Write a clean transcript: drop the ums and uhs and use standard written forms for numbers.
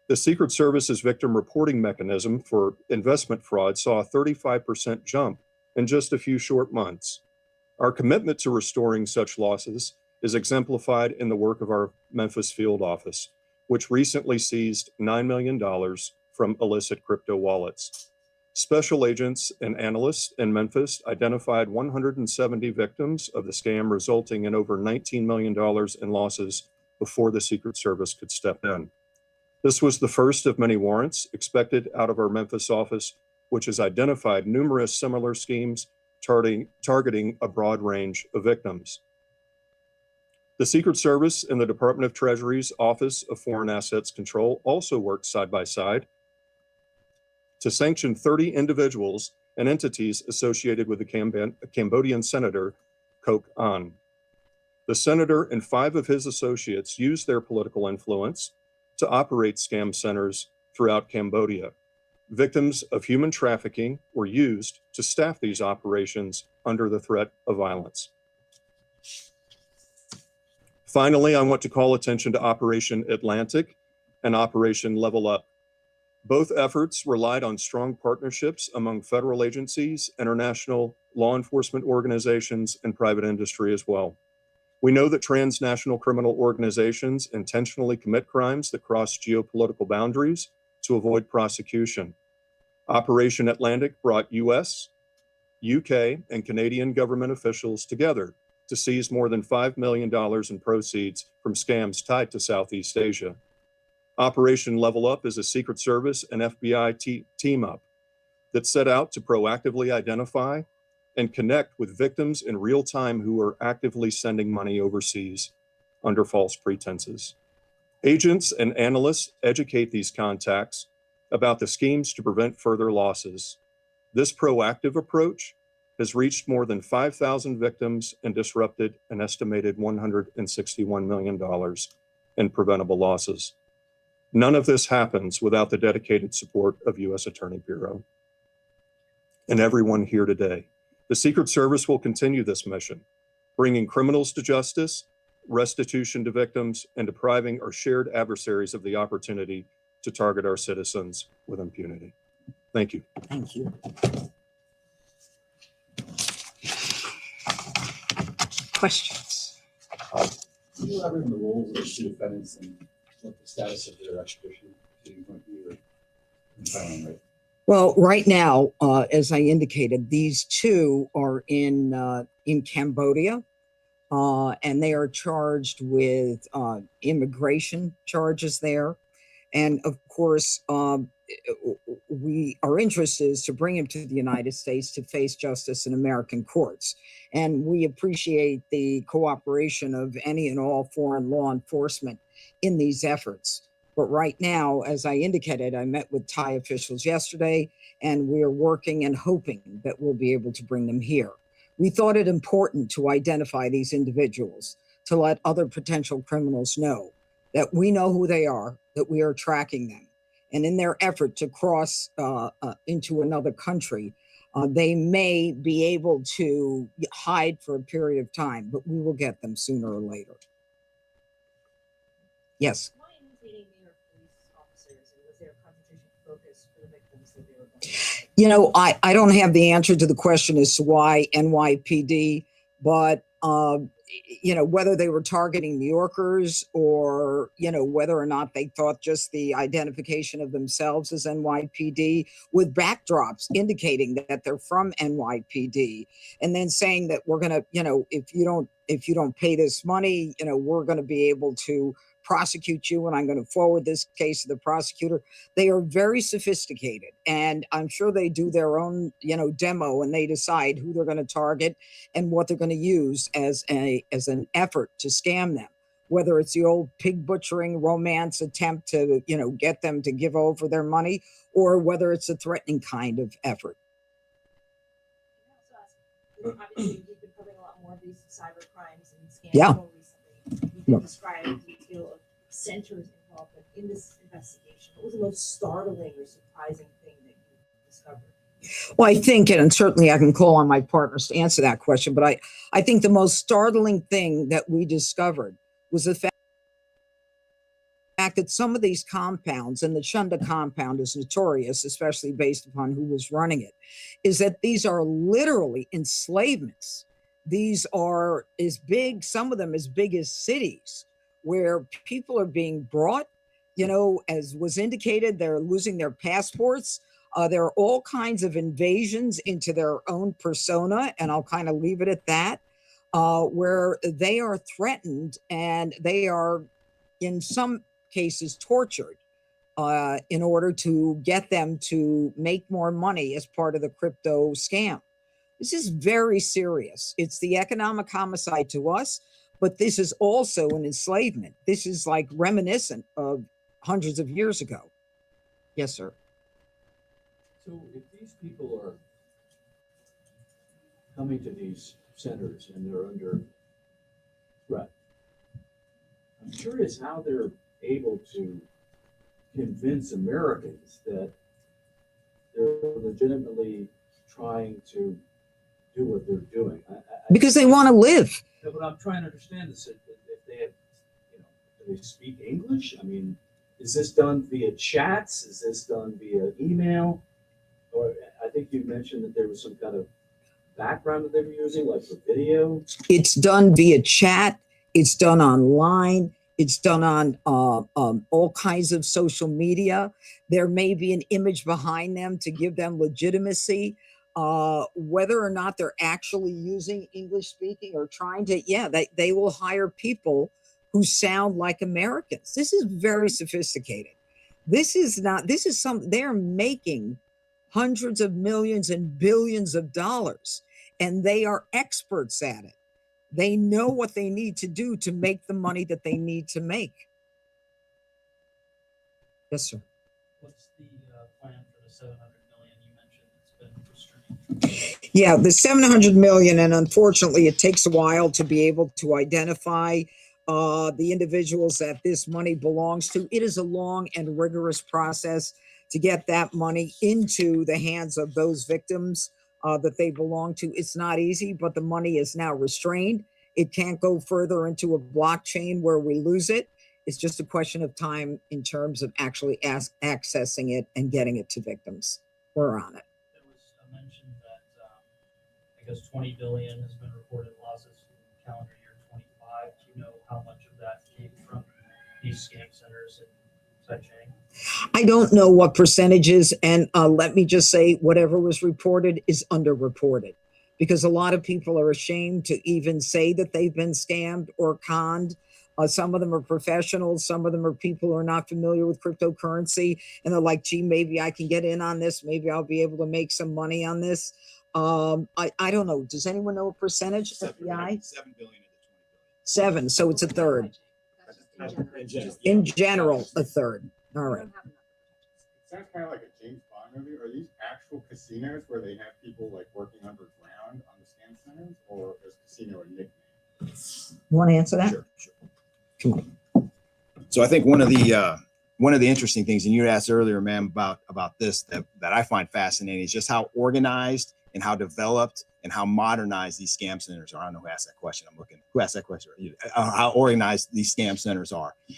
The Secret Service's victim reporting mechanism for investment fraud saw a 35% jump in just a few short months. Our commitment to restoring such losses is exemplified in the work of our Memphis field office, which recently seized $9 million from illicit crypto wallets. Special agents and analysts in Memphis identified 170 victims of the scam, resulting in over $19 million in losses before the Secret Service could step in. This was the first of many warrants expected out of our Memphis office, which has identified numerous similar schemes targeting a broad range of victims. The Secret Service and the Department of Treasury's Office of Foreign Assets Control also worked side by side to sanction 30 individuals and entities associated with the Cambodian senator, Kok An. The senator and 5 of his associates used their political influence to operate scam centers throughout Cambodia. Victims of human trafficking were used to staff these operations under the threat of violence. Finally, I want to call attention to Operation Atlantic and Operation Level Up. Both efforts relied on strong partnerships among federal agencies, international law enforcement organizations, and private industry as well. We know that transnational criminal organizations intentionally commit crimes that cross geopolitical boundaries to avoid prosecution. Operation Atlantic brought US, UK, and Canadian government officials together to seize more than $5 million in proceeds from scams tied to Southeast Asia. Operation Level Up is a Secret Service and FBI team-up that set out to proactively identify and connect with victims in real time who are actively sending money overseas under false pretenses. Agents and analysts educate these contacts about the schemes to prevent further losses. This proactive approach has reached more than 5,000 victims and disrupted an estimated $161 million in preventable losses. None of this happens without the dedicated support of U.S. Attorney Bureau and everyone here today. The Secret Service will continue this mission, bringing criminals to justice, restitution to victims, and depriving our shared adversaries of the opportunity to target our citizens with impunity. Thank you. Thank you. Questions? Can you elaborate on the roles of the two defendants and what the status of their extradition proceedings might be, or in filing rate? Well, right now, as I indicated, these two are in Cambodia, and they are charged with immigration charges there. And of course, our interest is to bring him to the United States to face justice in American courts. And we appreciate the cooperation of any and all foreign law enforcement in these efforts. But right now, as I indicated, I met with Thai officials yesterday, and we're working and hoping that we'll be able to bring them here. We thought it important to identify these individuals, to let other potential criminals know that we know who they are, that we are tracking them. And in their effort to cross into another country, they may be able to hide for a period of time, but we will get them sooner or later. Yes. You know, I don't have the answer to the question as to why NYPD, but, you know, whether they were targeting New Yorkers or, you know, whether or not they thought just the identification of themselves as NYPD with backdrops indicating that they're from NYPD, and then saying that we're going to, you know, if you don't pay this money, you know, we're going to be able to prosecute you, and I'm going to forward this case to the prosecutor. They are very sophisticated, and I'm sure they do their own, you know, demo, and they decide who they're going to target and what they're going to use as an effort to scam them. Whether it's the old pig butchering romance attempt to, you know, get them to give over their money, or whether it's a threatening kind of effort. Obviously, we've been covering a lot more of these cyber crimes and scams. Yeah. You described the detail of centers involved in this investigation. What was the most startling or surprising thing that you discovered? Well, I think, and certainly I can call on my partners to answer that question, but I think the most startling thing that we discovered was the fact fact that some of these compounds, and the Chunda compound is notorious, especially based upon who was running it, is that these are literally enslavements. These are as big, some of them as big as cities, where people are being brought, as was indicated, they're losing their passports. There are all kinds of invasions into their own persona, and I'll kind of leave it at that, where they are threatened and they are, in some cases, tortured in order to get them to make more money as part of the crypto scam. This is very serious. It's the economic homicide to us, but this is also an enslavement. This is like reminiscent of hundreds of years ago. Yes, sir. So if these people are coming to these centers and they're under threat, I'm curious how they're able to convince Americans that they're legitimately trying to do what they're doing. Because they want to live. But I'm trying to understand this. If they have, do they speak English? I mean, is this done via chats? Is this done via email? Or I think you mentioned that there was some kind of background that they were using, like for video. It's done via chat. It's done online. It's done on all kinds of social media. There may be an image behind them to give them legitimacy. Whether or not they're actually using English speaking or trying to, they will hire people who sound like Americans. This is very sophisticated. They're making hundreds of millions and billions of dollars, and they are experts at it. They know what they need to do to make the money that they need to make. Yes, sir. What's the plan for the 700 million you mentioned that's been restrained? Yeah, the 700 million, and unfortunately, it takes a while to be able to identify the individuals that this money belongs to. It is a long and rigorous process to get that money into the hands of those victims that they belong to. It's not easy, but the money is now restrained. It can't go further into a blockchain where we lose it. It's just a question of time in terms of actually accessing it and getting it to victims. We're on it. There was a mention that I guess 20 billion has been reported losses in calendar year 25. Do you know how much of that came from these scam centers and such? I don't know what percentages, and let me just say, whatever was reported is underreported, because a lot of people are ashamed to even say that they've been scammed or conned. Some of them are professionals. Some of them are people who are not familiar with cryptocurrency, and they're like, gee, maybe I can get in on this. Maybe I'll be able to make some money on this. I don't know. Does anyone know a percentage? FBI? 7 billion of the 20 billion. 7, so it's a third. In general, a third. All right. It sounds kind of like a James Bond movie. Are these actual casinos where they have people like working underground on the scam centers, or is casino a nickname? You want to answer that? Sure. Come on. So I think one of the interesting things, and you asked earlier, ma'am, about this that I find fascinating is just how organized and how developed and how modernized these scam centers are. I don't know who asked that question. I'm looking. Who asked that question? How organized these scam centers are.